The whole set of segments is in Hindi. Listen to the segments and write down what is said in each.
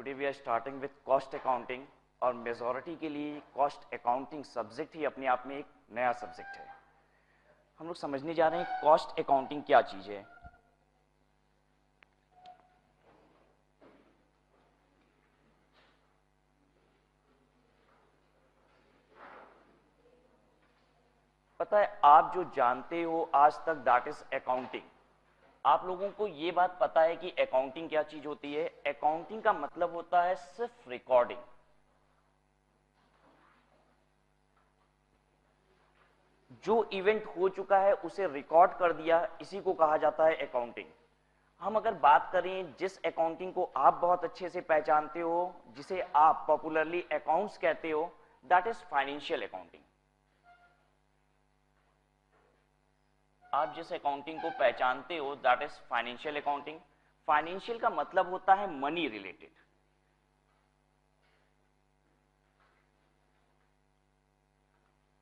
today we are starting with cost accounting और मेजॉरिटी के लिए कॉस्ट अकाउंटिंग सब्जेक्ट ही अपने आप में एक नया सब्जेक्ट है। हम लोग समझने जा रहे हैं कॉस्ट अकाउंटिंग क्या चीज है। पता है, आप जो जानते हो आज तक दैट इज अकाउंटिंग, आप लोगों को ये बात पता है कि अकाउंटिंग क्या चीज होती है। अकाउंटिंग का मतलब होता है सिर्फ रिकॉर्डिंग। जो इवेंट हो चुका है उसे रिकॉर्ड कर दिया, इसी को कहा जाता है अकाउंटिंग। हम अगर बात करें जिस अकाउंटिंग को आप बहुत अच्छे से पहचानते हो, जिसे आप पॉपुलरली अकाउंट्स कहते हो, दैट इज फाइनेंशियल अकाउंटिंग। आप जिस अकाउंटिंग को पहचानते हो that is financial accounting. Financial का मतलब होता है मनी रिलेटेड।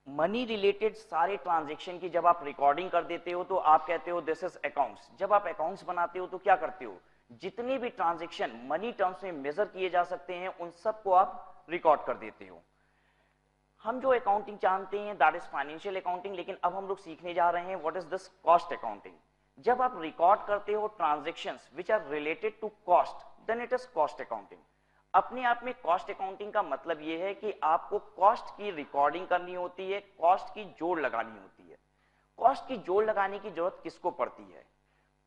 मनी रिलेटेड सारे ट्रांजैक्शन की जब आप रिकॉर्डिंग कर देते हो तो आप कहते हो दिस इज अकाउंट्स। जब आप अकाउंट्स बनाते हो तो क्या करते हो, जितने भी ट्रांजैक्शन मनी टर्म्स में मेजर किए जा सकते हैं उन सबको आप रिकॉर्ड कर देते हो। हम जो अकाउंटिंग जानते हैं दैट इज फाइनेंशियल अकाउंटिंग, लेकिन अब हम लोग सीखने जा रहे हैं what is this cost accounting. जब आप रिकॉर्ड करते हो transactions which are related to cost, then it is cost accounting. अपने आप में कॉस्ट अकाउंटिंग का मतलब यह है कि आपको कॉस्ट की रिकॉर्डिंग करनी होती है, कॉस्ट की जोड़ लगानी होती है। कॉस्ट की जोड़ लगाने की जरूरत किसको पड़ती है?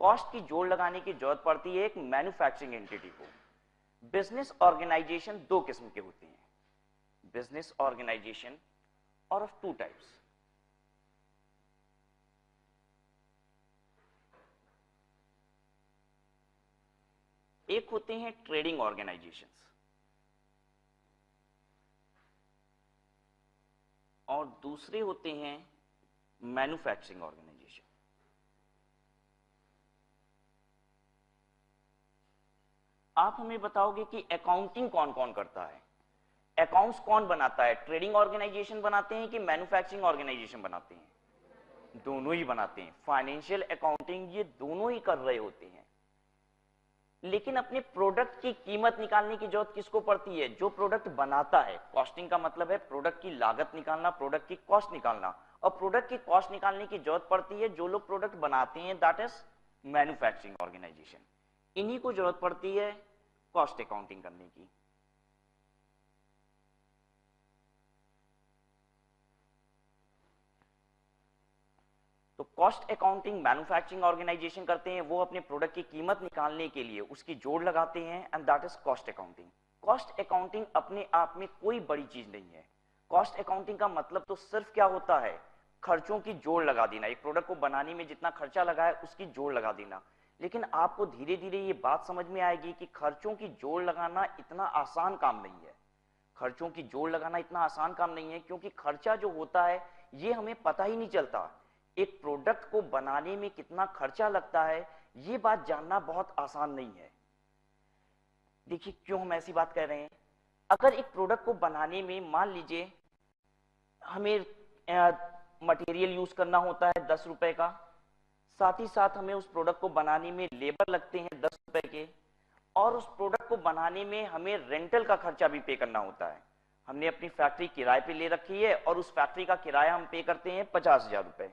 कॉस्ट की जोड़ लगाने की जरूरत पड़ती है एक मैन्युफैक्चरिंग एंटिटी को। बिजनेस ऑर्गेनाइजेशन दो किस्म के होते हैं, business organization or of two types. एक होते हैं ट्रेडिंग ऑर्गेनाइजेशंस और दूसरे होते हैं मैन्युफैक्चरिंग ऑर्गेनाइजेशन। आप हमें बताओगे कि अकाउंटिंग कौन कौन करता है? अकाउंट्स कौन बनाता है? ट्रेडिंग ऑर्गेनाइजेशन बनाते हैं कि मैन्युफैक्चरिंग ऑर्गेनाइजेशन बनाते हैं? दोनों ही बनाते हैं। फाइनेंशियल अकाउंटिंग ये दोनों ही कर रहे होते हैं। लेकिन अपने प्रोडक्ट की कीमत निकालने की जरूरत किसको पड़ती है? जो प्रोडक्ट बनाता है। कॉस्टिंग का मतलब है प्रोडक्ट की लागत निकालना, प्रोडक्ट की कॉस्ट निकालना, और प्रोडक्ट की कॉस्ट निकालने की जरूरत पड़ती है जो लोग प्रोडक्ट बनाते हैं, दैट इज मैन्युफैक्चरिंग ऑर्गेनाइजेशन। इन्हीं को जरूरत पड़ती है कॉस्ट अकाउंटिंग करने की। तो कॉस्ट अकाउंटिंग मैन्युफैक्चरिंग ऑर्गेनाइजेशन करते हैं, वो अपने प्रोडक्ट की कीमत निकालने के लिए उसकी जोड़ लगाते हैं, and that is cost accounting. Cost accounting अपने आप में कोई बड़ी चीज नहीं है। कॉस्ट अकाउंटिंग का मतलब तो सिर्फ क्या होता है, खर्चों की जोड़ लगा देना। एक प्रोडक्ट को बनाने में जितना खर्चा लगा है उसकी जोड़ लगा देना। लेकिन आपको धीरे धीरे ये बात समझ में आएगी कि खर्चों की जोड़ लगाना इतना आसान काम नहीं है। खर्चों की जोड़ लगाना इतना आसान काम नहीं है, क्योंकि खर्चा जो होता है ये हमें पता ही नहीं चलता। एक प्रोडक्ट को बनाने में कितना खर्चा लगता है ये बात जानना बहुत आसान नहीं है। देखिए क्यों हम ऐसी बात कह रहे हैं। अगर एक प्रोडक्ट को बनाने में मान लीजिए हमें मटेरियल यूज करना होता है 10 रुपए का, साथ ही साथ हमें उस प्रोडक्ट को बनाने में लेबर लगते हैं 10 रुपए के, और उस प्रोडक्ट को बनाने में हमें रेंटल का खर्चा भी पे करना होता है। हमने अपनी फैक्ट्री किराए पे ले रखी है और उस फैक्ट्री का किराया हम पे करते हैं 50,000 रुपए।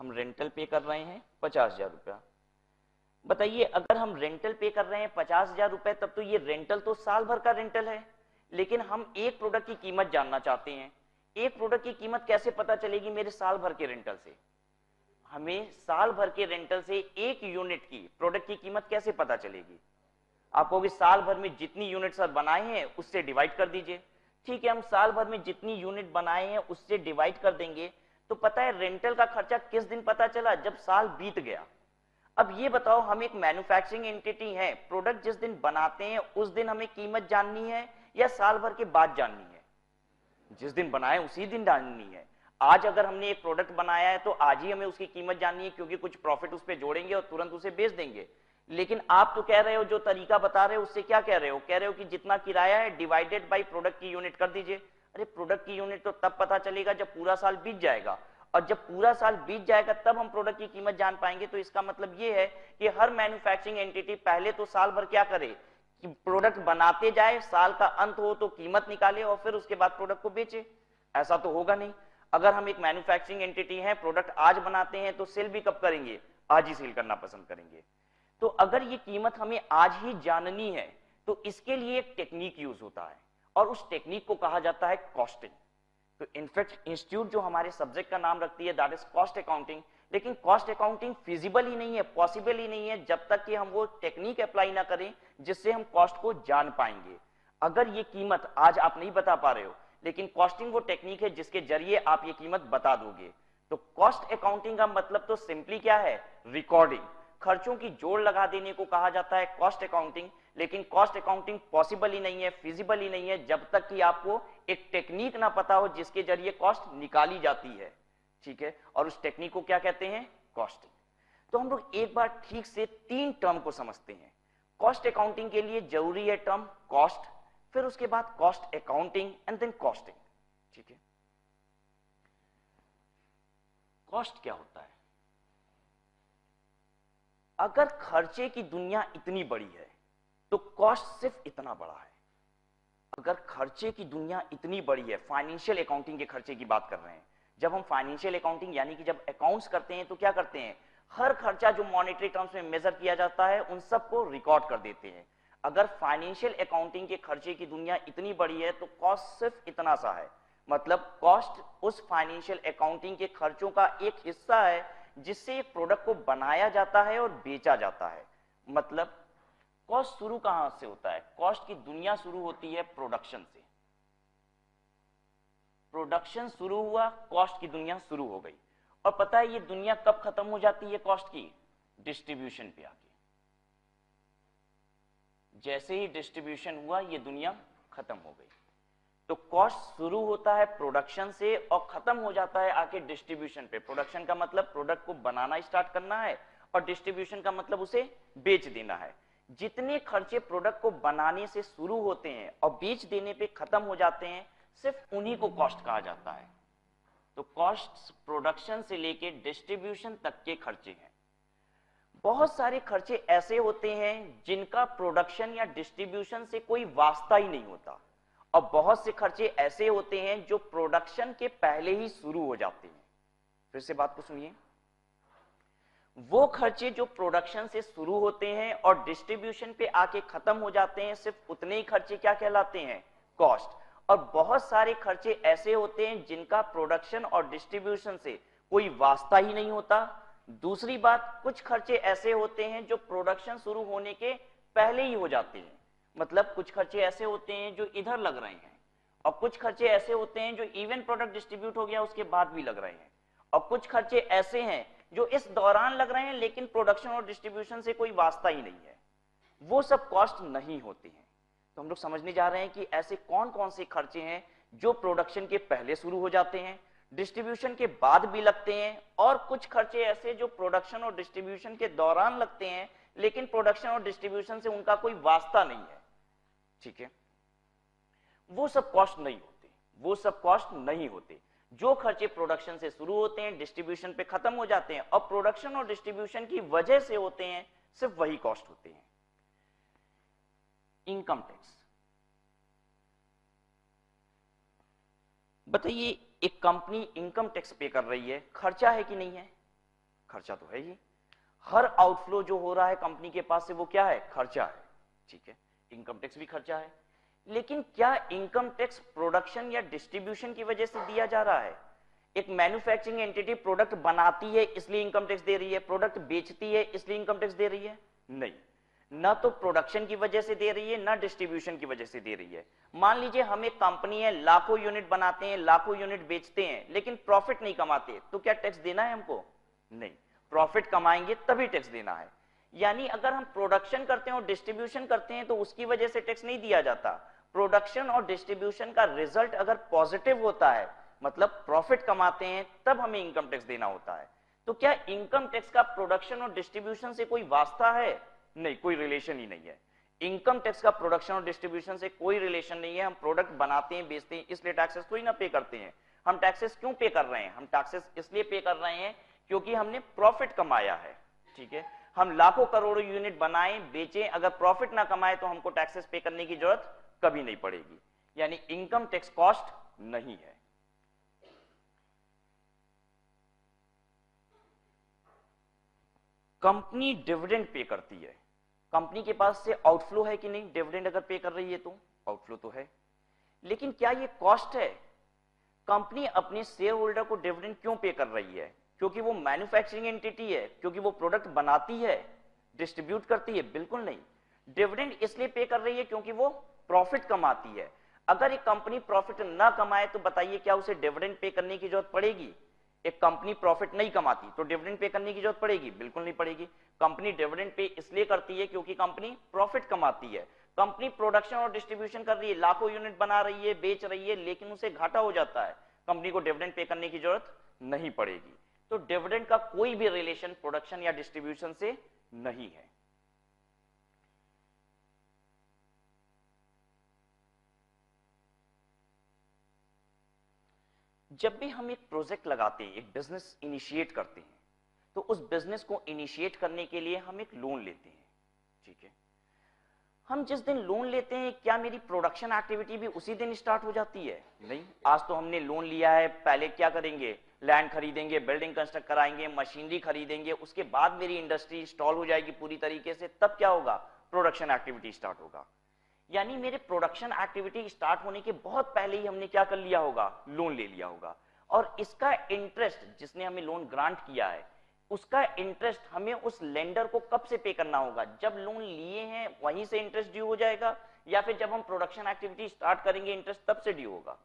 हम रेंटल पे कर रहे हैं 50,000 रुपया। बताइए अगर हम रेंटल पे कर रहे हैं 50,000 रुपए, तब तो ये रेंटल तो साल भर का रेंटल है। लेकिन हम एक प्रोडक्ट की कीमत जानना चाहते हैं। एक प्रोडक्ट की कीमत कैसे पता चलेगी मेरे साल भर के रेंटल से? हमें साल भर के रेंटल से एक यूनिट की प्रोडक्ट की कीमत कैसे पता चलेगी? आप कहोगे साल भर में जितनी यूनिट बनाए हैं उससे डिवाइड कर दीजिए। ठीक है, हम साल भर में जितनी यूनिट बनाए हैं उससे डिवाइड कर देंगे। तो पता है रेंटल का खर्चा किस दिन पता चला? जब साल बीत गया। अब ये बताओ, हम एक मैन्युफैक्चरिंग एंटिटी है, प्रोडक्ट जिस दिन बनाते हैं उस दिन हमें कीमत जाननी है या साल भर के बाद जाननी है? जिस दिन बनाए उसी दिन जाननी है। आज अगर हमने एक प्रोडक्ट बनाया है तो आज ही हमें उसकी कीमत जाननी है, क्योंकि कुछ प्रॉफिट उस पर जोड़ेंगे और तुरंत उसे बेच देंगे। लेकिन आप तो कह रहे हो, जो तरीका बता रहे हो उससे क्या कह रहे हो? कह रहे हो कि जितना किराया है डिवाइडेड बाय प्रोडक्ट की यूनिट कर दीजिए। अरे प्रोडक्ट की यूनिट तो तब पता चलेगा जब पूरा साल बीत जाएगा, और जब पूरा साल बीत जाएगा तब हम प्रोडक्ट की कीमत जान पाएंगे। तो इसका मतलब ये है कि हर मैन्युफैक्चरिंग एंटिटी पहले तो साल भर क्या करे, कि प्रोडक्ट बनाते जाए, साल का अंत हो तो कीमत निकाले और फिर उसके बाद प्रोडक्ट को बेचे। ऐसा तो होगा नहीं। अगर हम एक मैन्युफैक्चरिंग एंटिटी है, प्रोडक्ट आज बनाते हैं, तो सेल भी कब करेंगे? आज ही सेल करना पसंद करेंगे। तो अगर ये कीमत हमें आज ही जाननी है तो इसके लिए एक टेक्निक यूज होता है और उस टेक्निक को कहा जाता है कॉस्टिंग। तो इनफैक्ट इंस्टीट्यूट जो हमारे सब्जेक्ट का नाम रखती है दैट इज कॉस्ट अकाउंटिंग। लेकिन कॉस्ट अकाउंटिंग फिजिबल ही नहीं है, पॉसिबल ही नहीं है जब तक कि हम वो टेक्निक अप्लाई ना करें जिससे हम कॉस्ट को जान पाएंगे। अगर ये कीमत आज आप नहीं बता पा रहे हो, लेकिन कॉस्टिंग वो टेक्निक है जिसके जरिए आप ये कीमत बता दोगे। तो कॉस्ट अकाउंटिंग का मतलब तो सिंपली क्या है? रिकॉर्डिंग। खर्चों की जोड़ लगा देने को कहा जाता है कॉस्ट अकाउंटिंग। लेकिन कॉस्ट अकाउंटिंग पॉसिबल ही नहीं है, फिजिबल ही नहीं है जब तक कि आपको एक टेक्निक ना पता हो जिसके जरिए कॉस्ट निकाली जाती है। ठीक है, और उस टेक्निक को क्या कहते हैं? कॉस्टिंग। तो हम लोग एक बार ठीक से 3 टर्म को समझते हैं। कॉस्ट अकाउंटिंग के लिए जरूरी है टर्म कॉस्ट, फिर उसके बाद cost accounting and then costing. ठीक है, कॉस्ट क्या होता है? अगर खर्चे की दुनिया इतनी बड़ी है तो कॉस्ट सिर्फ इतना बड़ा है। अगर खर्चे की दुनिया इतनी बड़ी है, फाइनेंशियल अकाउंटिंग के खर्चे की बात कर रहे हैं, जब हम फाइनेंशियल अकाउंटिंग यानी कि जब अकाउंट्स करते हैं तो क्या करते हैं? हर खर्चा जो मॉनेटरी टर्म्स में मेजर किया जाता है उन सबको रिकॉर्ड कर देते हैं। अगर फाइनेंशियल अकाउंटिंग के खर्चे की दुनिया इतनी बड़ी है तो कॉस्ट सिर्फ इतना सा है। मतलब कॉस्ट उस फाइनेंशियल अकाउंटिंग के खर्चों का एक हिस्सा है जिससे एक प्रोडक्ट को बनाया जाता है और बेचा जाता है। मतलब कॉस्ट शुरू कहां से होता है? कॉस्ट की दुनिया शुरू होती है प्रोडक्शन से। प्रोडक्शन शुरू हुआ, कॉस्ट की दुनिया शुरू हो गई। और पता है ये दुनिया कब खत्म हो जाती है कॉस्ट की? डिस्ट्रीब्यूशन पे आके। जैसे ही डिस्ट्रीब्यूशन हुआ ये दुनिया खत्म हो गई। तो कॉस्ट शुरू होता है प्रोडक्शन से और खत्म हो जाता है आके डिस्ट्रीब्यूशन पे। प्रोडक्शन का मतलब प्रोडक्ट को बनाना स्टार्ट करना है और डिस्ट्रीब्यूशन का मतलब उसे बेच देना है। जितने खर्चे प्रोडक्ट को बनाने से शुरू होते हैं और बेच देने पे खत्म हो जाते हैं, सिर्फ उन्हीं को कॉस्ट कहा जाता है। तो कॉस्ट प्रोडक्शन से लेके डिस्ट्रीब्यूशन तक के खर्चे हैं। बहुत सारे खर्चे ऐसे होते हैं जिनका प्रोडक्शन या डिस्ट्रीब्यूशन से कोई वास्ता ही नहीं होता, और बहुत से खर्चे ऐसे होते हैं जो प्रोडक्शन के पहले ही शुरू हो जाते हैं। फिर से बात को सुनिए, वो खर्चे जो प्रोडक्शन से शुरू होते हैं और डिस्ट्रीब्यूशन पे आके खत्म हो जाते हैं, सिर्फ उतने ही खर्चे क्या कहलाते हैं? कॉस्ट। और बहुत सारे खर्चे ऐसे होते हैं जिनका प्रोडक्शन और डिस्ट्रीब्यूशन से कोई वास्ता ही नहीं होता। दूसरी बात, कुछ खर्चे ऐसे होते हैं जो प्रोडक्शन शुरू होने के पहले ही हो जाते हैं। मतलब कुछ खर्चे ऐसे होते हैं जो इधर लग रहे हैं, और कुछ खर्चे ऐसे होते हैं जो इवन प्रोडक्ट डिस्ट्रीब्यूट हो गया उसके बाद भी लग रहे हैं, और कुछ खर्चे ऐसे हैं जो इस दौरान लग रहे हैं लेकिन प्रोडक्शन और डिस्ट्रीब्यूशन से कोई वास्ता ही नहीं है। वो सब कॉस्ट नहीं होती हैं। तो हम लोग समझने जा रहे हैं कि ऐसे कौन कौन से खर्चे हैं जो प्रोडक्शन के पहले शुरू हो जाते हैं, डिस्ट्रीब्यूशन के बाद भी लगते हैं, और कुछ खर्चे ऐसे जो प्रोडक्शन और डिस्ट्रीब्यूशन के दौरान लगते हैं लेकिन प्रोडक्शन और डिस्ट्रीब्यूशन से उनका कोई वास्ता नहीं है। ठीक है, वो सब कॉस्ट नहीं होते। वो सब कॉस्ट नहीं होते। जो खर्चे प्रोडक्शन से शुरू होते हैं, डिस्ट्रीब्यूशन पे खत्म हो जाते हैं और प्रोडक्शन और डिस्ट्रीब्यूशन की वजह से होते हैं, सिर्फ वही कॉस्ट होते हैं। Income tax. बताइए, एक कंपनी इनकम टैक्स पे कर रही है, खर्चा है कि नहीं है? खर्चा तो है ही। हर आउटफ्लो जो हो रहा है कंपनी के पास से वो क्या है? खर्चा है। ठीक है, इनकम टैक्स भी खर्चा है। लेकिन क्या इनकम टैक्स प्रोडक्शन या डिस्ट्रीब्यूशन की वजह से दिया जा रहा है? एक मैन्युफैक्चरिंग एंटिटी प्रोडक्ट बनाती है इसलिए इनकम टैक्स दे रही है, प्रोडक्ट बेचती है इसलिए इनकम टैक्स दे रही है? नहीं, ना तो प्रोडक्शन की वजह से दे रही है ना डिस्ट्रीब्यूशन की वजह से दे रही है। मान लीजिए हम एक कंपनी है, लाखों यूनिट बनाते हैं, लाखों यूनिट बेचते हैं, लेकिन प्रॉफिट नहीं कमाते, तो क्या टैक्स देना है हमको? नहीं, प्रॉफिट कमाएंगे तभी टैक्स देना है। यानी अगर हम प्रोडक्शन करते हैं और डिस्ट्रीब्यूशन करते हैं तो उसकी वजह से टैक्स नहीं दिया जाता। प्रोडक्शन और डिस्ट्रीब्यूशन का रिजल्ट अगर पॉजिटिव होता है, मतलब प्रॉफिट कमाते हैं, तब हमें इनकम टैक्स देना होता है। तो क्या इनकम टैक्स का प्रोडक्शन और डिस्ट्रीब्यूशन से कोई वास्ता है? नहीं, कोई रिलेशन ही नहीं है। इनकम टैक्स का प्रोडक्शन और डिस्ट्रीब्यूशन से कोई रिलेशन नहीं है। हम प्रोडक्ट बनाते हैं, बेचते हैं, इसलिए टैक्सेस थोड़ी ना पे करते हैं। हम टैक्सेस क्यों पे कर रहे हैं? हम टैक्सेस इसलिए पे कर रहे हैं क्योंकि हमने प्रॉफिट कमाया है। ठीक है, हम लाखों करोड़ों यूनिट बनाएं बेचें, अगर प्रॉफिट ना कमाए तो हमको टैक्सेस पे करने की जरूरत कभी नहीं पड़ेगी, यानी इनकम टैक्स कॉस्ट नहीं है। कंपनी डिविडेंड पे करती है, कंपनी के पास से आउटफ्लो है कि नहीं, डिविडेंड अगर पे कर रही है तो आउटफ्लो तो है, लेकिन क्या ये कॉस्ट है? कंपनी अपने शेयर होल्डर को डिविडेंड क्यों पे कर रही है? क्योंकि वो मैन्युफैक्चरिंग एंटिटी है, क्योंकि वो प्रोडक्ट बनाती है, डिस्ट्रीब्यूट करती है? बिल्कुल नहीं। डिविडेंड इसलिए पे कर रही है क्योंकि वो प्रॉफिट कमाती है। अगर एक कंपनी प्रॉफिट ना कमाए तो बताइए क्या उसे डिविडेंड पे करने की जरूरत पड़ेगी? एक कंपनी प्रॉफिट नहीं कमाती तो डिविडेंड पे करने की जरूरत पड़ेगी? बिल्कुल नहीं पड़ेगी। कंपनी डिविडेंड पे इसलिए करती है क्योंकि कंपनी प्रॉफिट कमाती है। कंपनी प्रोडक्शन और डिस्ट्रीब्यूशन कर रही है, लाखों यूनिट बना रही है, बेच रही है, लेकिन उसे घाटा हो जाता है, कंपनी को डिविडेंड पे करने की जरूरत नहीं पड़ेगी। तो डिविडेंड का कोई भी रिलेशन प्रोडक्शन या डिस्ट्रीब्यूशन से नहीं है। जब भी हम एक प्रोजेक्ट लगाते हैं, एक बिजनेस इनिशिएट करते हैं, तो उस बिजनेस को इनिशिएट करने के लिए हम एक लोन लेते हैं, ठीक है? हम जिस दिन लोन लेते हैं, क्या मेरी प्रोडक्शन एक्टिविटी भी उसी दिन स्टार्ट हो जाती है? नहीं। आज तो हमने लोन लिया है, पहले क्या करेंगे? लैंड खरीदेंगे, बिल्डिंग कंस्ट्रक्ट कराएंगे, मशीनरी खरीदेंगे, उसके बाद मेरी इंडस्ट्री इंस्टॉल हो जाएगी पूरी तरीके से, तब क्या होगा? प्रोडक्शन एक्टिविटी स्टार्ट होगा। यानी मेरे प्रोडक्शन एक्टिविटी स्टार्ट होने के बहुत पहले ही हमने क्या कर लिया होगा? लोन ले लिया होगा। और इसका इंटरेस्ट, जिसने हमें लोन ग्रांट किया है, उसका इंटरेस्ट हमें उस लेंडर को कब से पे करना होगा? जब लोन लिए हैं वहीं से इंटरेस्ट ड्यू हो जाएगा, या फिर जब हम प्रोडक्शन एक्टिविटी स्टार्ट करेंगे इंटरेस्ट तब से ड्यू होगा?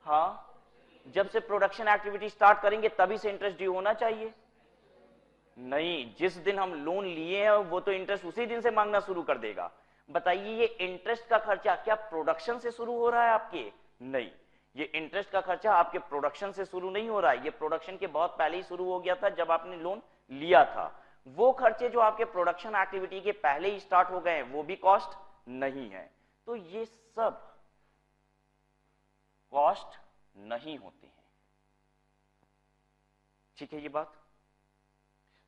हाँ, जब से प्रोडक्शन एक्टिविटी स्टार्ट करेंगे तभी से इंटरेस्ट ड्यू होना चाहिए। नहीं, जिस दिन हम लोन लिए हैं वो तो इंटरेस्ट उसी दिन से मांगना शुरू कर देगा। बताइए, ये इंटरेस्ट का खर्चा क्या प्रोडक्शन से शुरू हो रहा है आपके? नहीं, ये इंटरेस्ट का खर्चा आपके प्रोडक्शन से शुरू नहीं हो रहा है, ये प्रोडक्शन के बहुत पहले ही शुरू हो गया था जब आपने लोन लिया था। वो खर्चे जो आपके प्रोडक्शन एक्टिविटी के पहले ही स्टार्ट हो गए हैं वो भी कॉस्ट नहीं है। तो ये सब कॉस्ट नहीं होते हैं, ठीक है ये बात?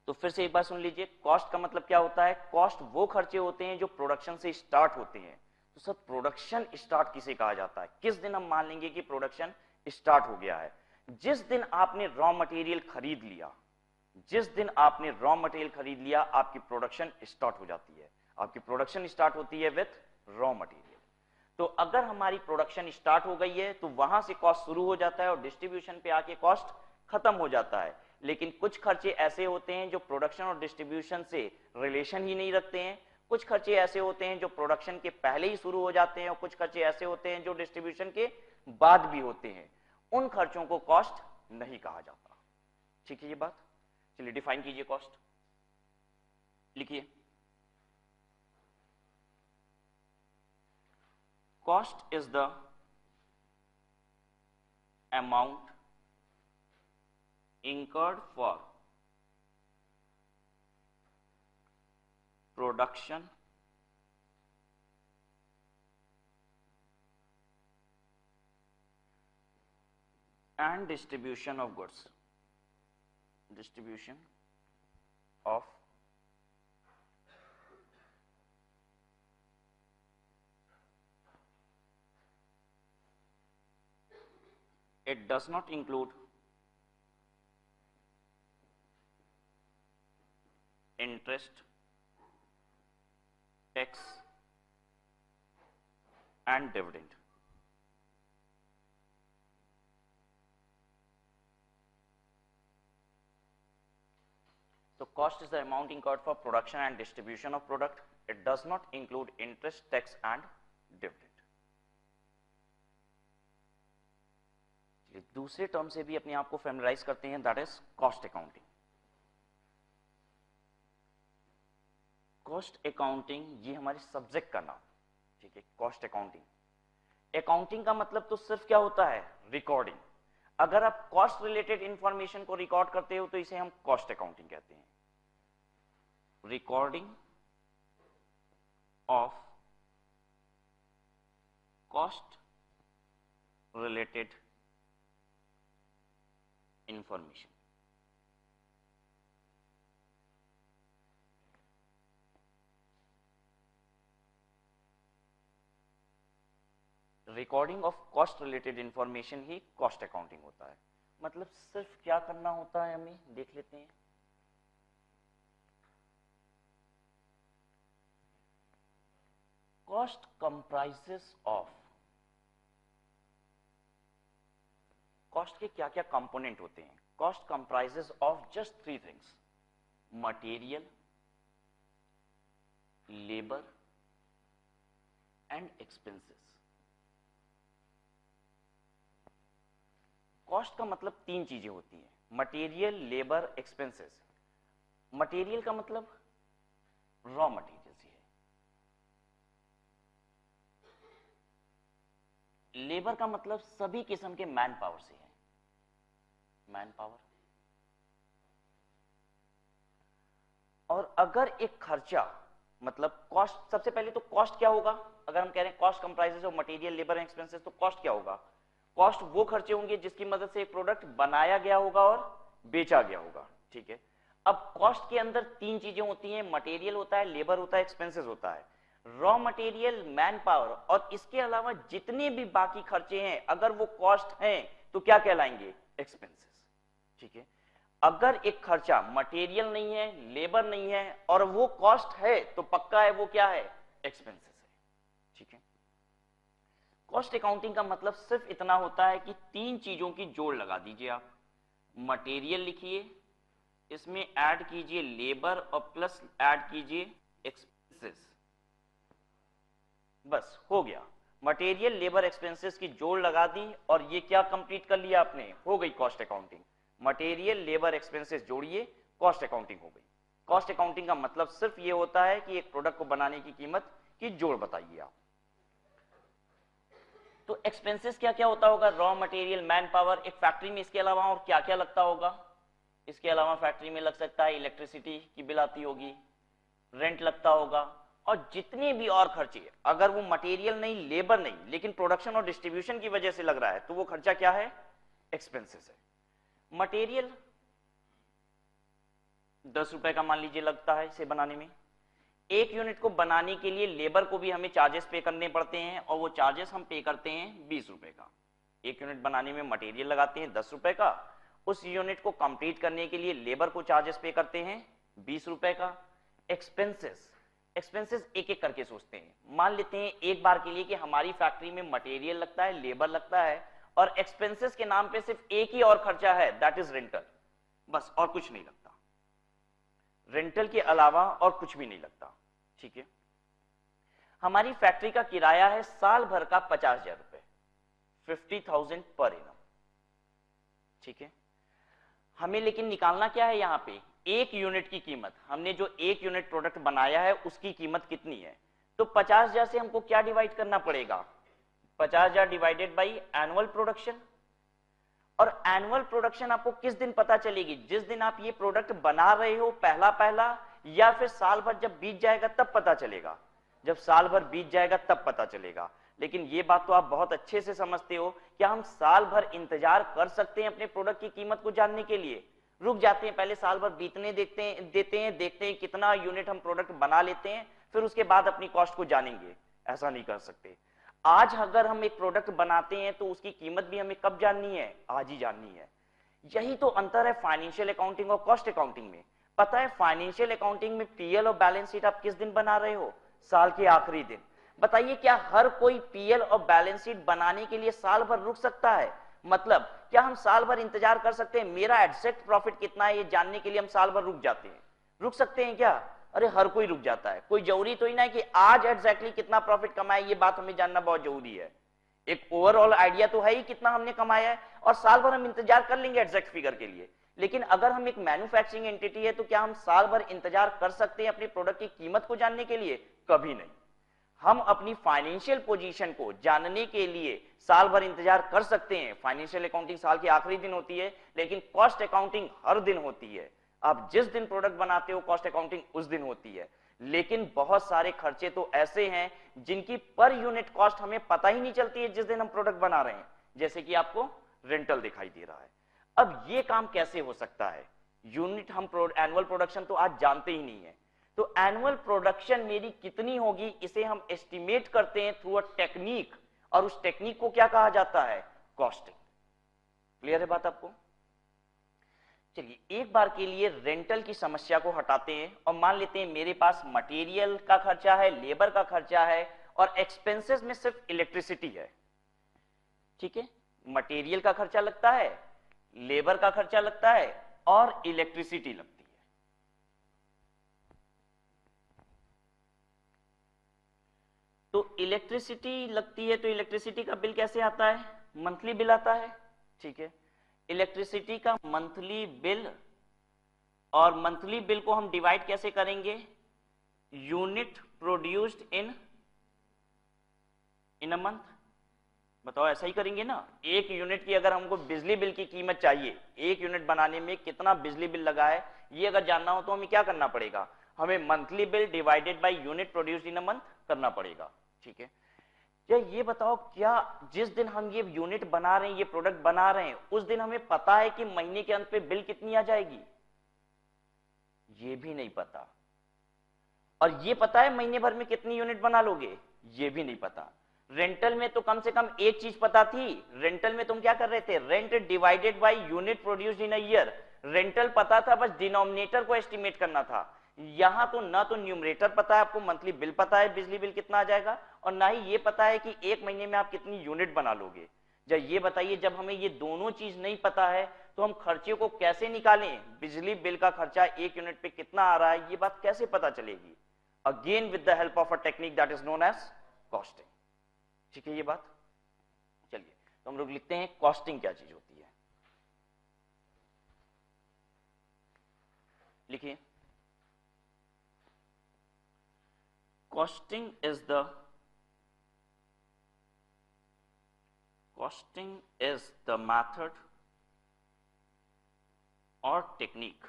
तो फिर से एक बार सुन लीजिए, कॉस्ट का मतलब क्या होता है? कॉस्ट वो खर्चे होते हैं जो प्रोडक्शन से स्टार्ट होते हैं। तो सर प्रोडक्शन स्टार्ट किसे कहा जाता है? किस दिन हम मान लेंगे कि प्रोडक्शन स्टार्ट हो गया है? जिस दिन आपने रॉ मटेरियल खरीद लिया, जिस दिन आपने रॉ मटेरियल खरीद लिया, आपकी प्रोडक्शन स्टार्ट हो जाती है। आपकी प्रोडक्शन स्टार्ट होती है विथ रॉ मटेरियल। तो अगर हमारी प्रोडक्शन स्टार्ट हो गई है तो वहां से कॉस्ट शुरू हो जाता है और डिस्ट्रीब्यूशन पे आके कॉस्ट खत्म हो जाता है। लेकिन कुछ खर्चे ऐसे होते हैं जो प्रोडक्शन और डिस्ट्रीब्यूशन से रिलेशन ही नहीं रखते हैं, कुछ खर्चे ऐसे होते हैं जो प्रोडक्शन के पहले ही शुरू हो जाते हैं, और कुछ खर्चे ऐसे होते हैं जो डिस्ट्रीब्यूशन के बाद भी होते हैं। उन खर्चों को कॉस्ट नहीं कहा जाता, ठीक है ये बात? चलिए डिफाइन कीजिए कॉस्ट, लिखिए। Cost is the amount incurred for production and distribution of goods, distribution of it does not include interest, tax and dividend. So cost is the amount incurred for production and distribution of product. It does not include interest, tax and dividend. दूसरे टर्म से भी अपने आप को फैमिलाइज करते हैं, that is cost accounting. Cost accounting ये हमारे सब्जेक्ट का नाम, ठीक है? Cost accounting. अकाउंटिंग का मतलब तो सिर्फ क्या होता है? रिकॉर्डिंग। अगर आप कॉस्ट रिलेटेड इंफॉर्मेशन को रिकॉर्ड करते हो तो इसे हम कॉस्ट अकाउंटिंग कहते हैं। Recording of cost related information. Recording of cost related information he cost accounting होता है। मतलब सिर्फ क्या करना होता है हमें देख लेते हैं। कॉस्ट कंप्राइजेस ऑफ, कॉस्ट के क्या क्या कंपोनेंट होते हैं? Cost comprises of just three things, material, labour and expenses. Cost का मतलब तीन चीजें होती हैं, मटेरियल, लेबर, एक्सपेंसेस। मटेरियल का मतलब रॉ मटेरियल ही है। लेबर का मतलब सभी किस्म के मैन पावर से है, मैन पावर। और अगर एक खर्चा मतलब कॉस्ट, सबसे पहले तो कॉस्ट क्या होगा? अगर हम कह रहे हैं cost comprises of material, labour and expenses, तो कॉस्ट क्या होगा? कॉस्ट वो खर्चे होंगे जिसकी मदद से एक प्रोडक्ट बनाया गया होगा और बेचा गया होगा, ठीक है। अब कॉस्ट के अंदर तीन चीजें होती हैं, मटेरियल होता है, लेबर होता है, एक्सपेंसेस होता है। रॉ मटेरियल, मैन पावर और इसके अलावा जितने भी बाकी खर्चे हैं, अगर वो कॉस्ट हैं तो क्या कहलाएंगे? एक्सपेंसेस, ठीक है। अगर एक खर्चा मटेरियल नहीं है, लेबर नहीं है और वो कॉस्ट है तो पक्का है वो क्या है? एक्सपेंसेस है, ठीक है। कॉस्ट अकाउंटिंग का मतलब सिर्फ इतना होता है कि तीन चीजों की जोड़ लगा दीजिए आप। मटेरियल लिखिए, इसमें ऐड कीजिए लेबर और प्लस ऐड कीजिए एक्सपेंसेस, बस हो गया। मटेरियल, लेबर, एक्सपेंसेस की जोड़ लगा दी और ये क्या कंप्लीट कर लिया आपने? हो गई cost accounting. Material, labour, expenses जोड़िए, कॉस्ट अकाउंटिंग हो गई। कॉस्ट अकाउंटिंग का मतलब सिर्फ ये होता है कि एक प्रोडक्ट को बनाने की कीमत की जोड़ बताइए आप। तो एक्सपेंसेस क्या क्या होता होगा? Raw material, man power. एक फैक्ट्री में इसके अलावा और क्या क्या लगता होगा? इसके अलावा फैक्ट्री में लग सकता है इलेक्ट्रिसिटी की बिल आती होगी, रेंट लगता होगा और जितने भी और खर्चे, अगर वो मटेरियल नहीं, लेबर नहीं, लेकिन प्रोडक्शन और डिस्ट्रीब्यूशन की वजह से लग रहा है तो वो खर्चा क्या है? एक्सपेंसेस है। मटेरियल 10 रुपए का मान लीजिए लगता है इसे बनाने में। एक यूनिट को बनाने के लिए लेबर को भी हमें चार्जेस पे करने पड़ते हैं और वो चार्जेस हम पे करते हैं 20 रुपए का। एक यूनिट बनाने में मटेरियल लगाते हैं 10 रुपए का, उस यूनिट को कंप्लीट करने के लिए लेबर को चार्जेस पे करते हैं 20 रुपए का। एक्सपेंसेस, एक्सपेंसेस एक एक करके सोचते हैं। मान लेते हैं एक बार के लिए कि हमारी फैक्ट्री में मटेरियल लगता है, लेबर लगता है और एक्सपेंसेस के नाम पे सिर्फ एक ही और खर्चा है, दैट इज रेंटल, बस और कुछ नहीं लगता। रेंटल के अलावा और कुछ भी नहीं लगता, ठीक है। हमारी फैक्ट्री का किराया है साल भर का 50,000 रुपए, 50,000 पर एनम, ठीक है। हमें लेकिन निकालना क्या है? यहां पे एक यूनिट की कीमत, हमने जो एक यूनिट प्रोडक्ट बनाया है उसकी कीमत कितनी है? तो 50,000 से हमको क्या डिवाइड करना पड़ेगा? 50,000 डिवाइडेड बाई एनुअल प्रोडक्शन। और एनुअल प्रोडक्शन आपको किस दिन पता चलेगी? जिस दिन आप ये प्रोडक्ट बना रहे हो पहला पहला, या फिर साल भर जब बीत जाएगा तब पता चलेगा? जब साल भर बीत जाएगा तब पता चलेगा। लेकिन ये बात तो आप बहुत अच्छे से समझते हो, क्या हम साल भर इंतजार कर सकते हैं अपने प्रोडक्ट की कीमत को जानने के लिए? रुक जाते हैं, पहले साल भर बीतने देखते हैं कितना यूनिट हम प्रोडक्ट बना लेते हैं, फिर उसके बाद अपनी कॉस्ट को जानेंगे। ऐसा नहीं कर सकते। आज अगर हम एक प्रोडक्ट बनाते हैं तो उसकी कीमत भी हमें कब जाननी है? आज ही जाननी है। यही तो अंतर है फाइनेंशियल अकाउंटिंग और कॉस्ट अकाउंटिंग में। पता है फाइनेंशियल अकाउंटिंग में पीएल और बैलेंस शीट आप किस दिन बना रहे हो? साल के आखिरी दिन। बताइए क्या हर कोई पीएल और बैलेंस शीट बनाने के लिए साल भर रुक सकता है? मतलब क्या हम साल भर इंतजार कर सकते हैं? मेरा एग्जैक्ट प्रॉफिट कितना है ये जानने के लिए हम साल भर रुक जाते हैं? रुक सकते हैं क्या? अरे हर कोई रुक जाता है। कोई जरूरी तो ही ना है कि आज एग्जैक्टली कितना प्रॉफिट कमाए, ये बात हमें जानना बहुत जरूरी है। एक ओवरऑल आइडिया तो है ही कितना हमने कमाया है, और साल भर हम इंतजार कर लेंगे एग्जैक्ट फिगर के लिए। लेकिन अगर हम एक मैन्युफैक्चरिंग एंटिटी है तो क्या हम साल भर इंतजार कर सकते हैं अपनी प्रोडक्ट की कीमत को जानने के लिए? कभी नहीं। हम अपनी फाइनेंशियल पोजीशन को जानने के लिए साल भर इंतजार कर सकते हैं। फाइनेंशियल अकाउंटिंग साल के आखिरी दिन होती है, लेकिन कॉस्ट अकाउंटिंग हर दिन होती है। आप जिस दिन प्रोडक्ट बनाते हो कॉस्ट अकाउंटिंग उस दिन होती है। लेकिन बहुत सारे खर्चे तो ऐसे हैं जिनकी पर यूनिट कॉस्ट हमें पता ही नहीं चलती है जिस दिन हम प्रोडक्ट बना रहे हैं, जैसे कि आपको रेंटल दिखाई दे रहा है। अब ये काम कैसे हो सकता है? यूनिट हम एनुअल प्रोडक्शन तो आज जानते ही नहीं है, तो एनुअल प्रोडक्शन मेरी कितनी होगी इसे हम एस्टिमेट करते हैं थ्रू अ टेक्निक, और उस टेक्निक को क्या कहा जाता है? कॉस्टिंग। क्लियर है बात आपको? चलिए एक बार के लिए रेंटल की समस्या को हटाते हैं और मान लेते हैं मेरे पास मटेरियल का खर्चा है, लेबर का खर्चा है और एक्सपेंसेस में सिर्फ इलेक्ट्रिसिटी है। ठीक है, मटेरियल का खर्चा लगता है, लेबर का खर्चा लगता है और इलेक्ट्रिसिटी लगती है। तो इलेक्ट्रिसिटी लगती है तो इलेक्ट्रिसिटी का बिल कैसे आता है? मंथली बिल आता है। ठीक है, इलेक्ट्रिसिटी का मंथली बिल, और मंथली बिल को हम डिवाइड कैसे करेंगे? Unit produced in a month. बताओ ऐसा ही करेंगे ना? एक यूनिट की अगर हमको बिजली बिल की कीमत चाहिए, एक यूनिट बनाने में कितना बिजली बिल लगा है ये अगर जानना हो तो हमें क्या करना पड़ेगा? हमें monthly bill divided by unit produced in a month करना पड़ेगा। ठीक है, या ये बताओ क्या जिस दिन हम ये यूनिट बना रहे हैं, ये प्रोडक्ट बना रहे हैं, उस दिन हमें पता है कि महीने के अंत पे बिल कितनी आ जाएगी? ये भी नहीं पता। और ये पता है महीने भर में कितनी यूनिट बना लोगे? ये भी नहीं पता। रेंटल में तो कम से कम एक चीज पता थी, रेंटल में तुम क्या कर रहे थे? Rent divided by unit produced in a year. Rental पता था, बस डिनोमिनेटर को एस्टिमेट करना था। यहां तो ना तो न्यूमरेटर पता है आपको, मंथली बिल पता है बिजली बिल कितना आ जाएगा, और ना ही ये पता है कि एक महीने में आप कितनी यूनिट बना लोगे। जब ये बताइए, जब हमें ये दोनों चीज नहीं पता है तो हम खर्चे को कैसे निकालें? बिजली बिल का खर्चा एक यूनिट पे कितना आ रहा है ये बात कैसे पता चलेगी? Again with the help of a technique that is known as costing. ठीक है ये बात? चलिए तो हम लोग लिखते हैं कॉस्टिंग क्या चीज होती है। लिखिए, costing is the method or technique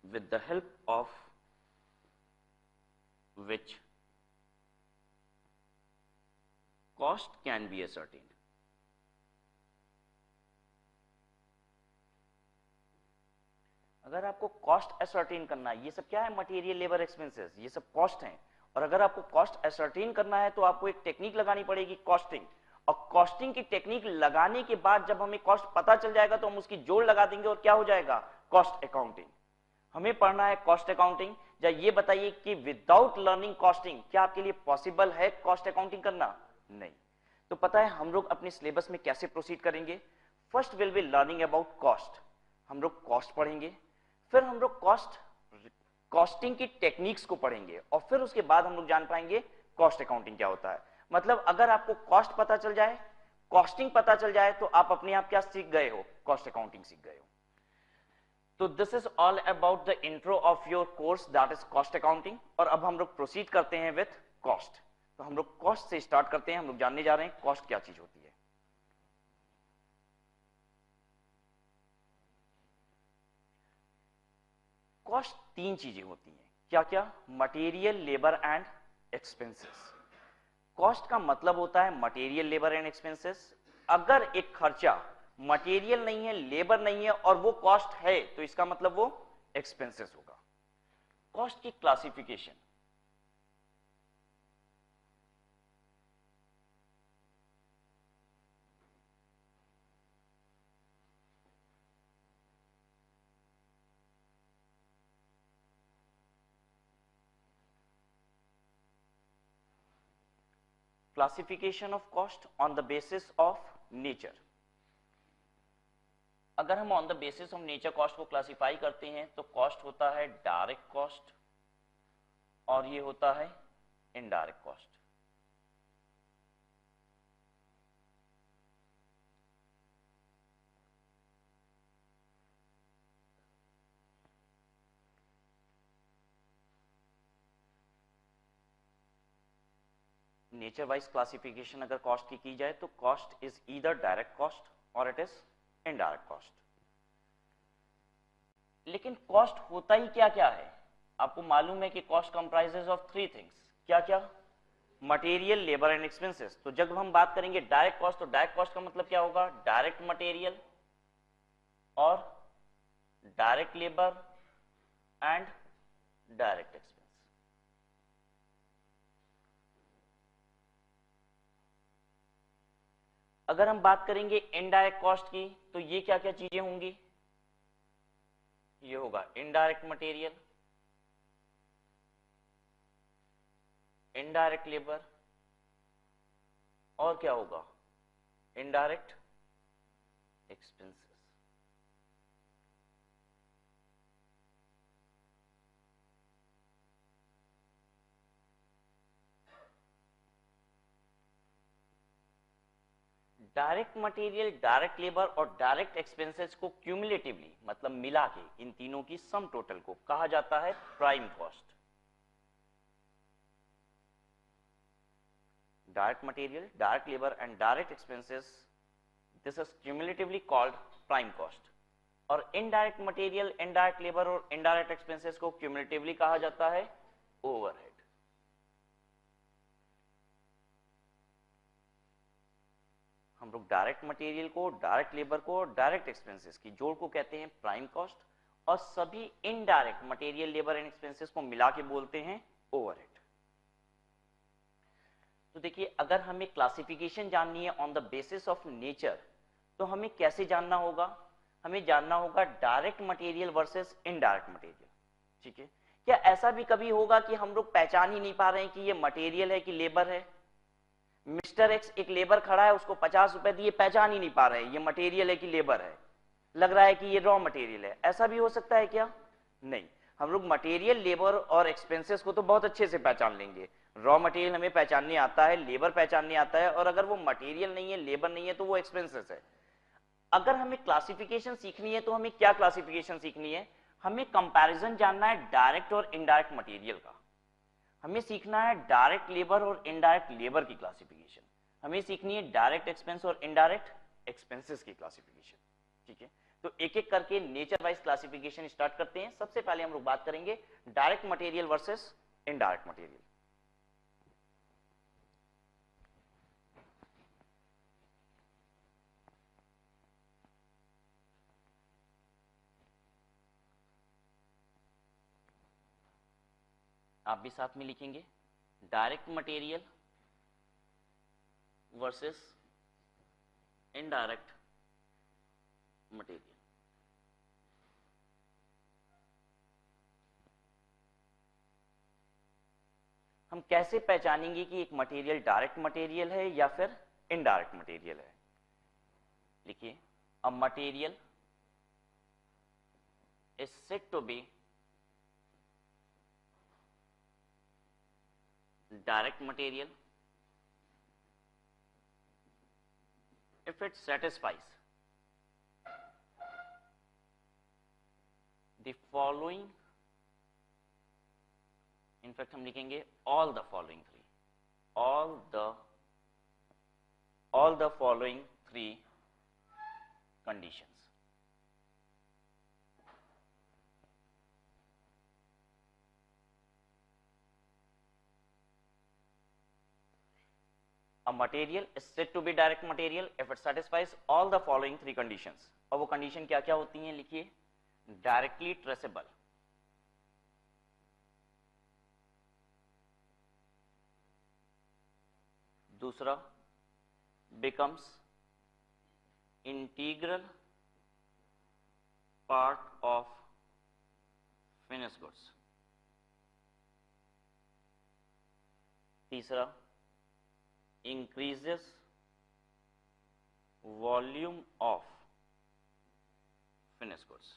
with the help of which cost can be ascertained. अगर आपको कॉस्ट असर्टेन करना है, ये सब क्या है? मटेरियल, लेबर, एक्सपेंसेस, ये सब कॉस्ट हैं। और अगर आपको कॉस्ट असर्टेन करना है तो आपको एक टेक्निक लगानी पड़ेगी, कॉस्टिंग। और कॉस्टिंग की टेक्निक लगाने के बाद जब हमें कॉस्ट पता चल जाएगा तो हम उसकी जोड़ लगा देंगे और क्या हो जाएगा? Cost accounting. हमें पढ़ना है कॉस्ट अकाउंटिंग। या ये बताइए कि विदाउट लर्निंग कॉस्टिंग क्या आपके लिए पॉसिबल है कॉस्ट अकाउंटिंग करना? नहीं। तो पता है हम लोग अपने सिलेबस में कैसे प्रोसीड करेंगे? First will be learning about cost. हम लोग कॉस्ट पढ़ेंगे, फिर हम लोग कॉस्टिंग की टेक्निक्स को पढ़ेंगे, और फिर उसके बाद हम लोग जान पाएंगे कॉस्ट अकाउंटिंग क्या होता है। मतलब अगर आपको कॉस्ट पता चल जाए, कॉस्टिंग पता चल जाए, तो आप अपने आप क्या सीख गए हो? कॉस्ट अकाउंटिंग सीख गए हो। तो this is all about the intro of your course that is cost accounting. और अब हम लोग प्रोसीड करते हैं विथ कॉस्ट। तो हम लोग कॉस्ट से स्टार्ट करते हैं। हम लोग जानने जा रहे हैं कॉस्ट क्या चीज होती है। कॉस्ट तीन चीजें होती हैं। क्या क्या? Material, labour and expenses. Cost का मतलब होता है मटेरियल, लेबर एंड एक्सपेंसेस। अगर एक खर्चा मटेरियल नहीं है, लेबर नहीं है और वो कॉस्ट है तो इसका मतलब वो एक्सपेंसेस होगा। कॉस्ट की classification, classification of cost on the basis of nature. अगर हम on the basis of nature cost को क्लासिफाई करते हैं तो कॉस्ट होता है डायरेक्ट कॉस्ट और ये होता है indirect cost. Nature wise classification अगर कॉस्ट की जाए तो cost is either direct cost और इट इज इनडायरेक्ट कॉस्ट। लेकिन कॉस्ट होता ही क्या क्या है? आपको मालूम है कि cost comprises of three things. क्या क्या? Material, labour and expenses. तो जब हम बात करेंगे डायरेक्ट कॉस्ट, तो डायरेक्ट कॉस्ट का मतलब क्या होगा? डायरेक्ट मटेरियल और direct labour and direct expense. अगर हम बात करेंगे इनडायरेक्ट कॉस्ट की, तो ये क्या क्या चीजें होंगी? ये होगा इनडायरेक्ट मटेरियल, इनडायरेक्ट लेबर, और क्या होगा? Indirect expenses. Direct material, direct labour और डायरेक्ट एक्सपेंसेस को क्यूमुलेटिवली, मतलब मिला के, इन तीनों की सम टोटल को कहा जाता है prime cost. Direct material, direct labour and direct expenses, this is cumulatively called prime cost. और इनडायरेक्ट मटेरियल, इनडायरेक्ट लेबर और इनडायरेक्ट एक्सपेंसेस को क्यूमुलेटिवली कहा जाता है ओवरहेड। हम लोग डायरेक्ट मटेरियल को, डायरेक्ट लेबर को और डायरेक्ट एक्सपेंसेस की जोड़ को कहते हैं प्राइम कॉस्ट, और सभी indirect material, labour and expenses को मिला के बोलते हैं ओवरहेड। तो देखिए, अगर हमें क्लासिफिकेशन जाननी है on the basis of nature, तो हमें कैसे जानना होगा? हमें जानना होगा direct material versus indirect material. ठीक है, क्या ऐसा भी कभी होगा कि हम लोग पहचान ही नहीं पा रहे हैं कि ये मटेरियल है कि लेबर है? मिस्टर एक्स एक लेबर खड़ा है, उसको 50 रुपए दिए, पहचान ही नहीं पा रहे ये मटेरियल है कि लेबर है, लग रहा है कि ये रॉ मटेरियल है। ऐसा भी हो सकता है क्या? नहीं, हम लोग मटेरियल, लेबर और एक्सपेंसेस को तो बहुत अच्छे से पहचान लेंगे। रॉ मटेरियल हमें पहचानने आता है, लेबर पहचानने आता है, और अगर वो मटेरियल नहीं है, लेबर नहीं है, तो वो एक्सपेंसेस है। अगर हमें क्लासिफिकेशन सीखनी है तो हमें क्या क्लासिफिकेशन सीखनी है? हमें कंपैरिजन जानना है डायरेक्ट और इनडायरेक्ट मटेरियल का। हमें सीखना है डायरेक्ट लेबर और इनडायरेक्ट लेबर की क्लासिफिकेशन। हमें सीखनी है डायरेक्ट एक्सपेंस और इनडायरेक्ट एक्सपेंसेस की क्लासिफिकेशन। ठीक है, तो एक एक करके नेचर वाइज क्लासिफिकेशन स्टार्ट करते हैं। सबसे पहले हम लोग बात करेंगे direct material versus indirect material. आप भी साथ में लिखेंगे, direct material versus indirect material. हम कैसे पहचानेंगे कि एक मटेरियल डायरेक्ट मटेरियल है या फिर इनडायरेक्ट मटेरियल है? लिखिए, a material is said to be direct material if it satisfies the following, in fact हम लिखेंगे all the following three, all the following three conditions. A material is said to be direct material if it satisfies all the following three conditions. और वो कंडीशन क्या क्या होती हैं? लिखिए, डायरेक्टली ट्रेसेबल, दूसरा becomes integral part of finished goods, तीसरा increases volume of finished goods.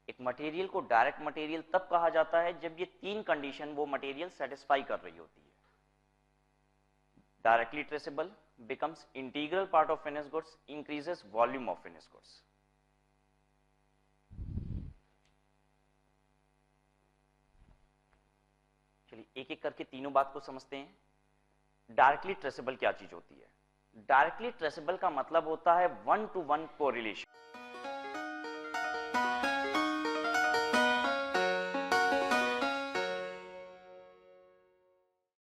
एक मटेरियल को डायरेक्ट मटेरियल तब कहा जाता है जब ये तीन कंडीशन वो मटेरियल सेटिस्फाई कर रही होती है। Directly traceable, becomes integral part of finished goods, increases volume of finished goods. चलिए एक एक करके तीनों बात को समझते हैं। डायरेक्टली ट्रेसेबल क्या चीज होती है? डायरेक्टली ट्रेसेबल का मतलब होता है 1-to-1 कोरिलेशन।